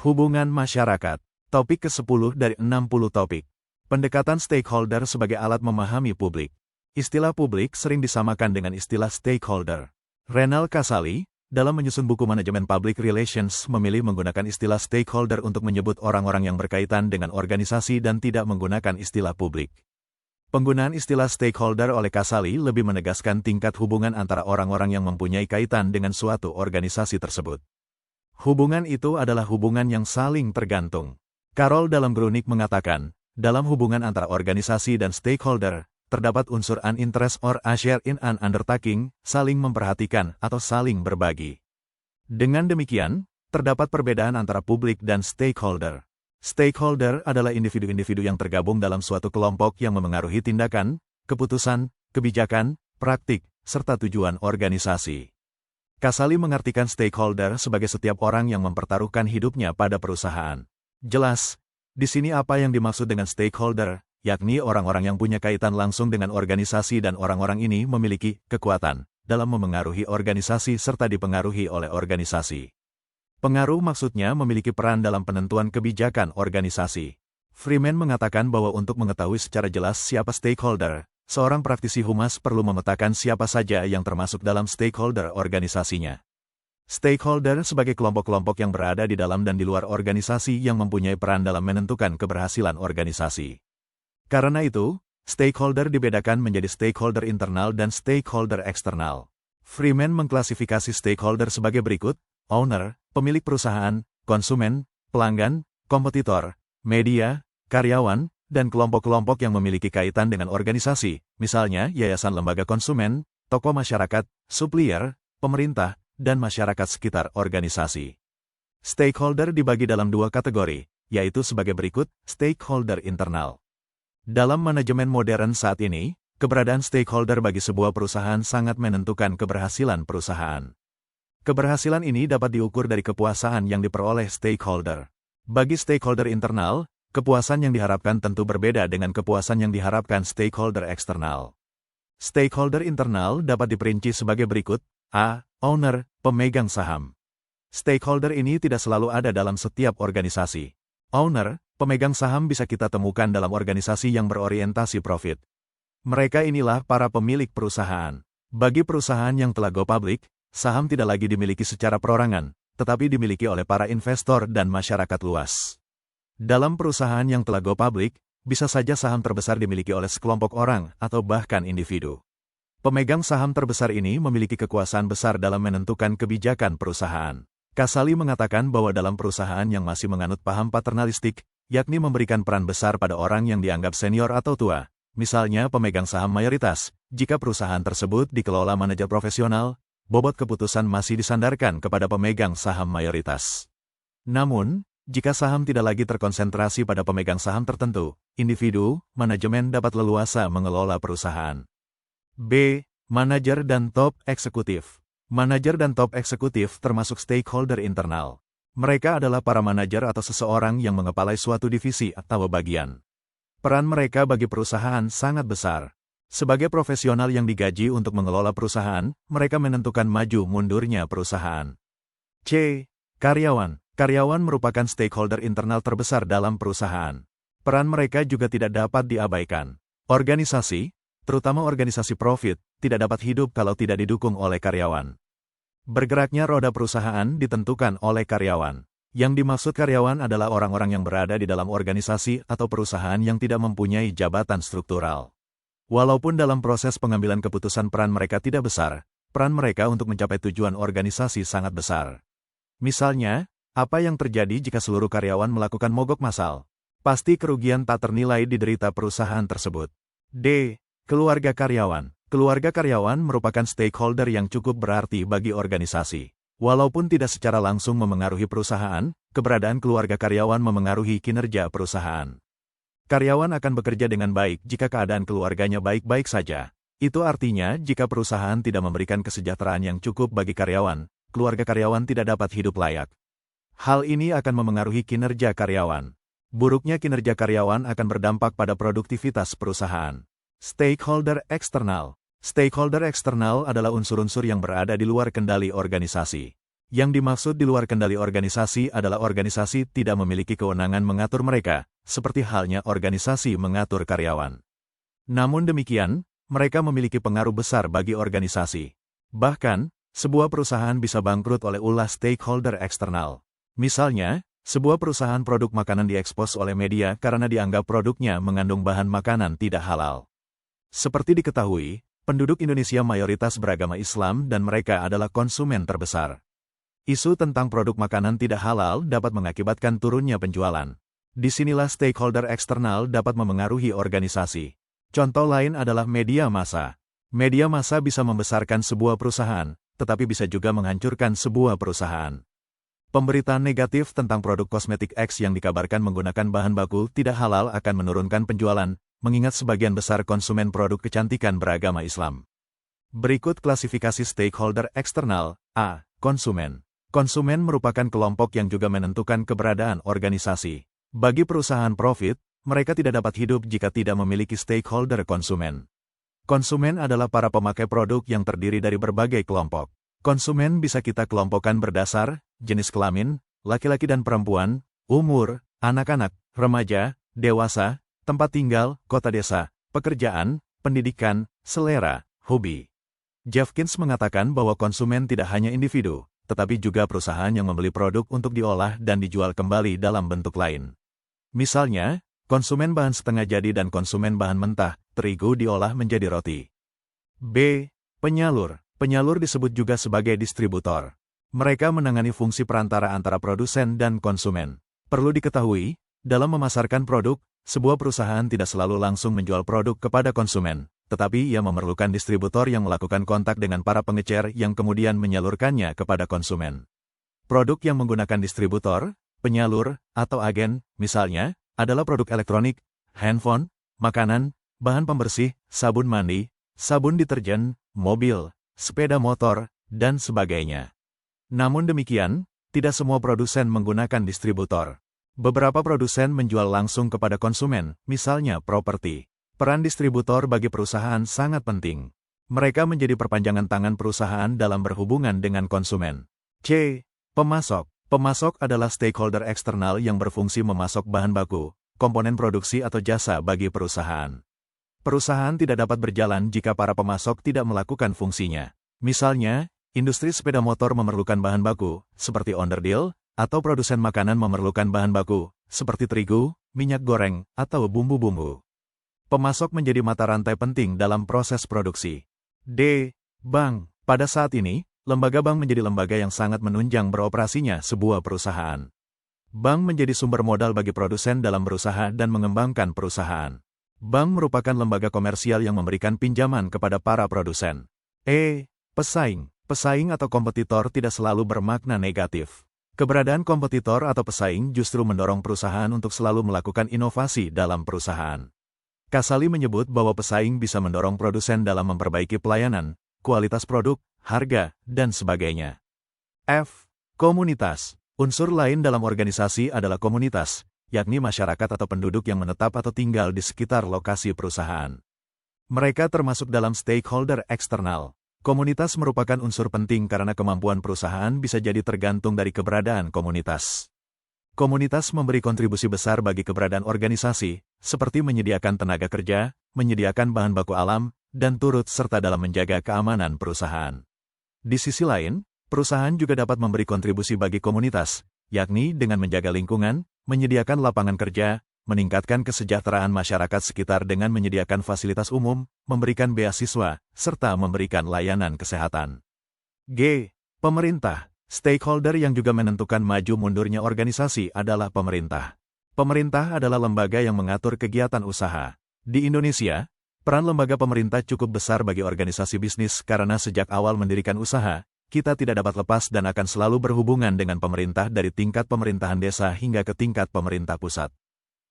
Hubungan masyarakat. Topik ke-10 dari 60 topik. Pendekatan stakeholder sebagai alat memahami publik. Istilah publik sering disamakan dengan istilah stakeholder. Renal Kasali, dalam menyusun buku manajemen public relations, memilih menggunakan istilah stakeholder untuk menyebut orang-orang yang berkaitan dengan organisasi dan tidak menggunakan istilah publik. Penggunaan istilah stakeholder oleh Kasali lebih menegaskan tingkat hubungan antara orang-orang yang mempunyai kaitan dengan suatu organisasi tersebut. Hubungan itu adalah hubungan yang saling tergantung. Carroll dalam Grunik mengatakan, dalam hubungan antara organisasi dan stakeholder, terdapat unsur an interest or a share in an undertaking, saling memperhatikan atau saling berbagi. Dengan demikian, terdapat perbedaan antara publik dan stakeholder. Stakeholder adalah individu-individu yang tergabung dalam suatu kelompok yang memengaruhi tindakan, keputusan, kebijakan, praktik, serta tujuan organisasi. Kasali mengartikan stakeholder sebagai setiap orang yang mempertaruhkan hidupnya pada perusahaan. Jelas, di sini apa yang dimaksud dengan stakeholder, yakni orang-orang yang punya kaitan langsung dengan organisasi dan orang-orang ini memiliki kekuatan dalam memengaruhi organisasi serta dipengaruhi oleh organisasi. Pengaruh maksudnya memiliki peran dalam penentuan kebijakan organisasi. Freeman mengatakan bahwa untuk mengetahui secara jelas siapa stakeholder, seorang praktisi humas perlu memetakan siapa saja yang termasuk dalam stakeholder organisasinya. Stakeholder sebagai kelompok-kelompok yang berada di dalam dan di luar organisasi yang mempunyai peran dalam menentukan keberhasilan organisasi. Karena itu, stakeholder dibedakan menjadi stakeholder internal dan stakeholder eksternal. Freeman mengklasifikasi stakeholder sebagai berikut: owner, pemilik perusahaan, konsumen, pelanggan, kompetitor, media, karyawan, dan kelompok-kelompok yang memiliki kaitan dengan organisasi, misalnya yayasan lembaga konsumen, tokoh masyarakat, supplier, pemerintah, dan masyarakat sekitar organisasi. Stakeholder dibagi dalam dua kategori, yaitu sebagai berikut: stakeholder internal. Dalam manajemen modern saat ini, keberadaan stakeholder bagi sebuah perusahaan sangat menentukan keberhasilan perusahaan. Keberhasilan ini dapat diukur dari kepuasan yang diperoleh stakeholder. Bagi stakeholder internal, kepuasan yang diharapkan tentu berbeda dengan kepuasan yang diharapkan stakeholder eksternal. Stakeholder internal dapat diperinci sebagai berikut: A. Owner, pemegang saham. Stakeholder ini tidak selalu ada dalam setiap organisasi. Owner, pemegang saham bisa kita temukan dalam organisasi yang berorientasi profit. Mereka inilah para pemilik perusahaan. Bagi perusahaan yang telah go public, saham tidak lagi dimiliki secara perorangan, tetapi dimiliki oleh para investor dan masyarakat luas. Dalam perusahaan yang telah go public, bisa saja saham terbesar dimiliki oleh sekelompok orang atau bahkan individu. Pemegang saham terbesar ini memiliki kekuasaan besar dalam menentukan kebijakan perusahaan. Kasali mengatakan bahwa dalam perusahaan yang masih menganut paham paternalistik, yakni memberikan peran besar pada orang yang dianggap senior atau tua, misalnya pemegang saham mayoritas, jika perusahaan tersebut dikelola manajer profesional, bobot keputusan masih disandarkan kepada pemegang saham mayoritas. Namun, jika saham tidak lagi terkonsentrasi pada pemegang saham tertentu, individu, manajemen dapat leluasa mengelola perusahaan. B. Manajer dan top eksekutif. Manajer dan top eksekutif termasuk stakeholder internal. Mereka adalah para manajer atau seseorang yang mengepalai suatu divisi atau bagian. Peran mereka bagi perusahaan sangat besar. Sebagai profesional yang digaji untuk mengelola perusahaan, mereka menentukan maju mundurnya perusahaan. C. Karyawan. Karyawan merupakan stakeholder internal terbesar dalam perusahaan. Peran mereka juga tidak dapat diabaikan. Organisasi, terutama organisasi profit, tidak dapat hidup kalau tidak didukung oleh karyawan. Bergeraknya roda perusahaan ditentukan oleh karyawan. Yang dimaksud karyawan adalah orang-orang yang berada di dalam organisasi atau perusahaan yang tidak mempunyai jabatan struktural. Walaupun dalam proses pengambilan keputusan peran mereka tidak besar, peran mereka untuk mencapai tujuan organisasi sangat besar. Misalnya, apa yang terjadi jika seluruh karyawan melakukan mogok massal? Pasti kerugian tak ternilai diderita perusahaan tersebut. D. Keluarga karyawan. Keluarga karyawan merupakan stakeholder yang cukup berarti bagi organisasi. Walaupun tidak secara langsung memengaruhi perusahaan, keberadaan keluarga karyawan memengaruhi kinerja perusahaan. Karyawan akan bekerja dengan baik jika keadaan keluarganya baik-baik saja. Itu artinya jika perusahaan tidak memberikan kesejahteraan yang cukup bagi karyawan, keluarga karyawan tidak dapat hidup layak. Hal ini akan memengaruhi kinerja karyawan. Buruknya kinerja karyawan akan berdampak pada produktivitas perusahaan. Stakeholder eksternal. Stakeholder eksternal adalah unsur-unsur yang berada di luar kendali organisasi. Yang dimaksud di luar kendali organisasi adalah organisasi tidak memiliki kewenangan mengatur mereka, seperti halnya organisasi mengatur karyawan. Namun demikian, mereka memiliki pengaruh besar bagi organisasi. Bahkan, sebuah perusahaan bisa bangkrut oleh ulah stakeholder eksternal. Misalnya, sebuah perusahaan produk makanan diekspos oleh media karena dianggap produknya mengandung bahan makanan tidak halal. Seperti diketahui, penduduk Indonesia mayoritas beragama Islam dan mereka adalah konsumen terbesar. Isu tentang produk makanan tidak halal dapat mengakibatkan turunnya penjualan. Disinilah stakeholder eksternal dapat memengaruhi organisasi. Contoh lain adalah media massa. Media massa bisa membesarkan sebuah perusahaan, tetapi bisa juga menghancurkan sebuah perusahaan. Pemberitaan negatif tentang produk kosmetik X yang dikabarkan menggunakan bahan baku tidak halal akan menurunkan penjualan, mengingat sebagian besar konsumen produk kecantikan beragama Islam. Berikut klasifikasi stakeholder eksternal. A. Konsumen. Konsumen merupakan kelompok yang juga menentukan keberadaan organisasi. Bagi perusahaan profit, mereka tidak dapat hidup jika tidak memiliki stakeholder konsumen. Konsumen adalah para pemakai produk yang terdiri dari berbagai kelompok. Konsumen bisa kita kelompokkan berdasar jenis kelamin, laki-laki dan perempuan, umur, anak-anak, remaja, dewasa, tempat tinggal, kota desa, pekerjaan, pendidikan, selera, hobi. Jeffkins mengatakan bahwa konsumen tidak hanya individu, tetapi juga perusahaan yang membeli produk untuk diolah dan dijual kembali dalam bentuk lain. Misalnya, konsumen bahan setengah jadi dan konsumen bahan mentah, terigu diolah menjadi roti. B. Penyalur. Penyalur disebut juga sebagai distributor. Mereka menangani fungsi perantara antara produsen dan konsumen. Perlu diketahui, dalam memasarkan produk, sebuah perusahaan tidak selalu langsung menjual produk kepada konsumen, tetapi ia memerlukan distributor yang melakukan kontak dengan para pengecer yang kemudian menyalurkannya kepada konsumen. Produk yang menggunakan distributor, penyalur, atau agen, misalnya, adalah produk elektronik, handphone, makanan, bahan pembersih, sabun mandi, sabun deterjen, mobil, sepeda motor, dan sebagainya. Namun demikian, tidak semua produsen menggunakan distributor. Beberapa produsen menjual langsung kepada konsumen, misalnya properti. Peran distributor bagi perusahaan sangat penting. Mereka menjadi perpanjangan tangan perusahaan dalam berhubungan dengan konsumen. C. Pemasok. Pemasok adalah stakeholder eksternal yang berfungsi memasok bahan baku, komponen produksi atau jasa bagi perusahaan. Perusahaan tidak dapat berjalan jika para pemasok tidak melakukan fungsinya. Misalnya, industri sepeda motor memerlukan bahan baku, seperti onderdil, atau produsen makanan memerlukan bahan baku, seperti terigu, minyak goreng, atau bumbu-bumbu. Pemasok menjadi mata rantai penting dalam proses produksi. D. Bank. Pada saat ini, lembaga bank menjadi lembaga yang sangat menunjang beroperasinya sebuah perusahaan. Bank menjadi sumber modal bagi produsen dalam berusaha dan mengembangkan perusahaan. Bank merupakan lembaga komersial yang memberikan pinjaman kepada para produsen. E. Pesaing. Pesaing atau kompetitor tidak selalu bermakna negatif. Keberadaan kompetitor atau pesaing justru mendorong perusahaan untuk selalu melakukan inovasi dalam perusahaan. Kasali menyebut bahwa pesaing bisa mendorong produsen dalam memperbaiki pelayanan, kualitas produk, harga, dan sebagainya. F. Komunitas. Unsur lain dalam organisasi adalah komunitas, yakni masyarakat atau penduduk yang menetap atau tinggal di sekitar lokasi perusahaan. Mereka termasuk dalam stakeholder eksternal. Komunitas merupakan unsur penting karena kemampuan perusahaan bisa jadi tergantung dari keberadaan komunitas. Komunitas memberi kontribusi besar bagi keberadaan organisasi, seperti menyediakan tenaga kerja, menyediakan bahan baku alam, dan turut serta dalam menjaga keamanan perusahaan. Di sisi lain, perusahaan juga dapat memberi kontribusi bagi komunitas, yakni dengan menjaga lingkungan, menyediakan lapangan kerja, meningkatkan kesejahteraan masyarakat sekitar dengan menyediakan fasilitas umum, memberikan beasiswa, serta memberikan layanan kesehatan. G. Pemerintah. Stakeholder yang juga menentukan maju mundurnya organisasi adalah pemerintah. Pemerintah adalah lembaga yang mengatur kegiatan usaha. Di Indonesia, peran lembaga pemerintah cukup besar bagi organisasi bisnis karena sejak awal mendirikan usaha, kita tidak dapat lepas dan akan selalu berhubungan dengan pemerintah dari tingkat pemerintahan desa hingga ke tingkat pemerintah pusat.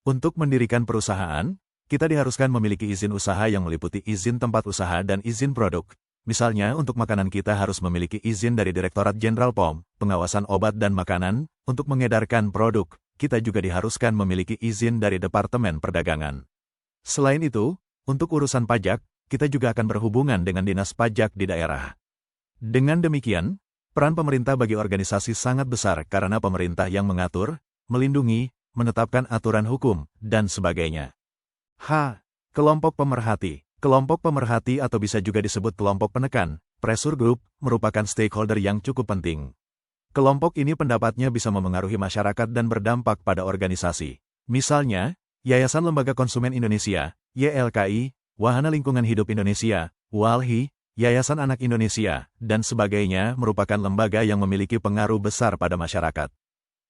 Untuk mendirikan perusahaan, kita diharuskan memiliki izin usaha yang meliputi izin tempat usaha dan izin produk. Misalnya, untuk makanan kita harus memiliki izin dari Direktorat Jenderal POM, Pengawasan Obat dan Makanan. Untuk mengedarkan produk, kita juga diharuskan memiliki izin dari Departemen Perdagangan. Selain itu, untuk urusan pajak, kita juga akan berhubungan dengan dinas pajak di daerah. Dengan demikian, Peran pemerintah bagi organisasi sangat besar karena pemerintah yang mengatur, melindungi, menetapkan aturan hukum, dan sebagainya. H. Kelompok pemerhati. Kelompok pemerhati atau bisa juga disebut kelompok penekan, pressure group, merupakan stakeholder yang cukup penting. Kelompok ini pendapatnya bisa memengaruhi masyarakat dan berdampak pada organisasi. Misalnya, Yayasan Lembaga Konsumen Indonesia, YLKI, Wahana Lingkungan Hidup Indonesia, WALHI, Yayasan Anak Indonesia, dan sebagainya merupakan lembaga yang memiliki pengaruh besar pada masyarakat.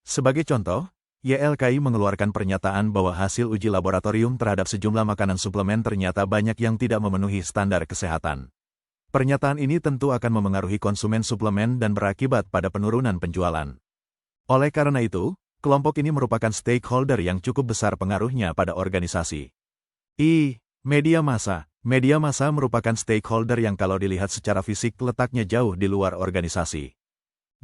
Sebagai contoh, YLKI mengeluarkan pernyataan bahwa hasil uji laboratorium terhadap sejumlah makanan suplemen ternyata banyak yang tidak memenuhi standar kesehatan. Pernyataan ini tentu akan memengaruhi konsumen suplemen dan berakibat pada penurunan penjualan. Oleh karena itu, kelompok ini merupakan stakeholder yang cukup besar pengaruhnya pada organisasi. I. Media massa. Media massa merupakan stakeholder yang kalau dilihat secara fisik letaknya jauh di luar organisasi.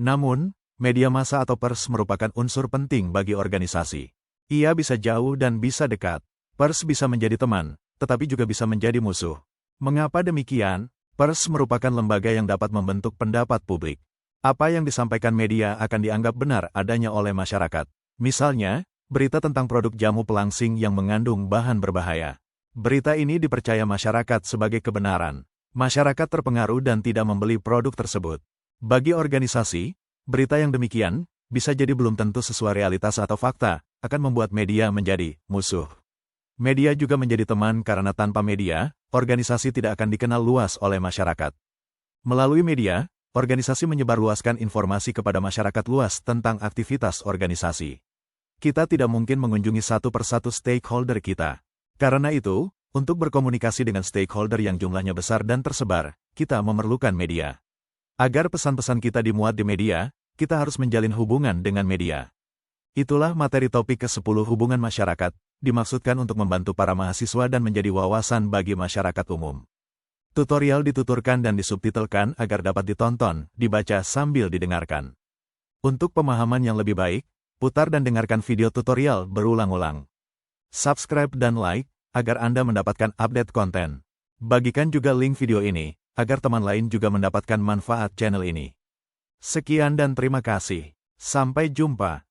Namun, media massa atau pers merupakan unsur penting bagi organisasi. Ia bisa jauh dan bisa dekat. Pers bisa menjadi teman, tetapi juga bisa menjadi musuh. Mengapa demikian? Pers merupakan lembaga yang dapat membentuk pendapat publik. Apa yang disampaikan media akan dianggap benar adanya oleh masyarakat. Misalnya, berita tentang produk jamu pelangsing yang mengandung bahan berbahaya. Berita ini dipercaya masyarakat sebagai kebenaran. Masyarakat terpengaruh dan tidak membeli produk tersebut. Bagi organisasi, berita yang demikian bisa jadi belum tentu sesuai realitas atau fakta, akan membuat media menjadi musuh. Media juga menjadi teman karena tanpa media, organisasi tidak akan dikenal luas oleh masyarakat. Melalui media, organisasi menyebarluaskan informasi kepada masyarakat luas tentang aktivitas organisasi. Kita tidak mungkin mengunjungi satu persatu stakeholder kita. Karena itu, untuk berkomunikasi dengan stakeholder yang jumlahnya besar dan tersebar, kita memerlukan media. Agar pesan-pesan kita dimuat di media, kita harus menjalin hubungan dengan media. Itulah materi topik ke-10 hubungan masyarakat, dimaksudkan untuk membantu para mahasiswa dan menjadi wawasan bagi masyarakat umum. Tutorial dituturkan dan disubtitelkan agar dapat ditonton, dibaca sambil didengarkan. Untuk pemahaman yang lebih baik, putar dan dengarkan video tutorial berulang-ulang. Subscribe dan like, agar Anda mendapatkan update konten. Bagikan juga link video ini, agar teman lain juga mendapatkan manfaat channel ini. Sekian dan terima kasih. Sampai jumpa.